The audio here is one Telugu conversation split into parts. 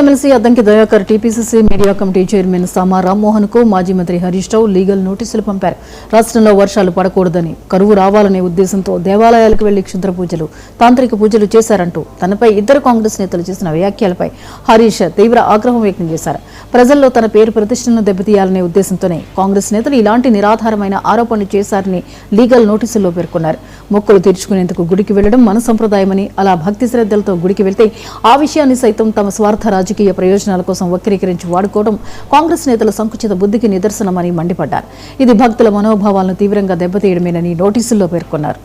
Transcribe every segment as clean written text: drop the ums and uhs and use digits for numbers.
MLC Addanki Dayakar TPCC media committee chairman Sama Rammohan కు మాజీ మంత్రి హరీష్ రావు లీగల్ నోటీసులు పంపారు. రాష్ట్రంలో వర్షాలు పడకూడదని, కరువు రావాలనే ఉద్దేశంతో దేవాలయాలకు వెళ్లి క్షుద్ర పూజలు, తాంత్రిక పూజలు చేశారంటూ తనపై ఇద్దరు కాంగ్రెస్ నేతలు చేసిన వ్యాఖ్యలపై హరీష్ తీవ్ర ఆగ్రహం వ్యక్తం చేశారు. ప్రజల్లో తన పేరు ప్రతిష్టను దెబ్బతీయాలనే ఉద్దేశంతోనే కాంగ్రెస్ నేతలు ఇలాంటి నిరాధారమైన ఆరోపణలు చేశారని లీగల్ నోటీసుల్లో పేర్కొన్నారు. మొక్కులు తీర్చుకునేందుకు గుడికి వెళ్లడం మన సంప్రదాయమని, అలా భక్తి శ్రద్ధలతో గుడికి వెళ్తే ఆ విషయాన్ని సైతం తమ స్వార్థ రాజకీయ ప్రయోజనాల కోసం వక్రీకరించి వాడుకోవడం కాంగ్రెస్ నేతల సంకుచిత బుద్ధికి నిదర్శనమని మండిపడ్డారు. ఇది భక్తుల మనోభావాలను తీవ్రంగా దెబ్బతీయడమేనని నోటీసుల్లో పేర్కొన్నారు.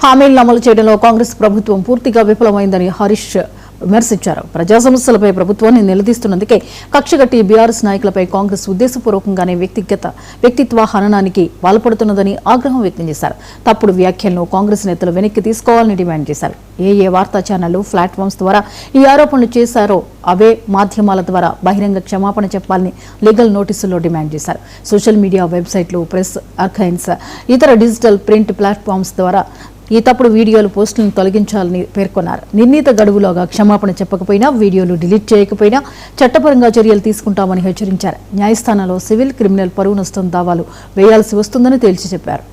హామీలను అమలు చేయడంలో కాంగ్రెస్ ప్రభుత్వం పూర్తిగా విఫలమైందని హరీష్ విమర్శించారు. ప్రజా సమస్యలపై ప్రభుత్వాన్ని నిలదీస్తున్నందుకే కక్షగట్టి బీఆర్ఎస్ నాయకులపై కాంగ్రెస్ ఉద్దేశపూర్వకంగానే వ్యక్తిత్వ హననానికి పాల్పడుతున్నదని ఆగ్రహం వ్యక్తం చేశారు. తప్పుడు వ్యాఖ్యలను కాంగ్రెస్ నేతలు వెనక్కి తీసుకోవాలని డిమాండ్ చేశారు. ఏ వార్తా ఛానళ్లు, ప్లాట్ఫామ్స్ ద్వారా ఈ ఆరోపణలు చేశారో అవే మాధ్యమాల ద్వారా బహిరంగ క్షమాపణ చెప్పాలని లీగల్ నోటీసుల్లో డిమాండ్ చేశారు. సోషల్ మీడియా వెబ్సైట్లు, ప్రెస్ ఆర్కైవ్స్, ఇతర డిజిటల్ ప్రింట్ ప్లాట్ఫామ్స్ ద్వారా ఈ తప్పుడు వీడియోలు, పోస్టులను తొలగించాలని పేర్కొన్నారు. నిర్ణీత గడువులోగా క్షమాపణ చెప్పకపోయినా, వీడియోలు డిలీట్ చేయకపోయినా చట్టపరంగా చర్యలు తీసుకుంటామని హెచ్చరించారు. న్యాయస్థానంలో సివిల్, క్రిమినల్ పరువు నష్టం దావాలు వేయాల్సి వస్తుందని తేల్చి చెప్పారు.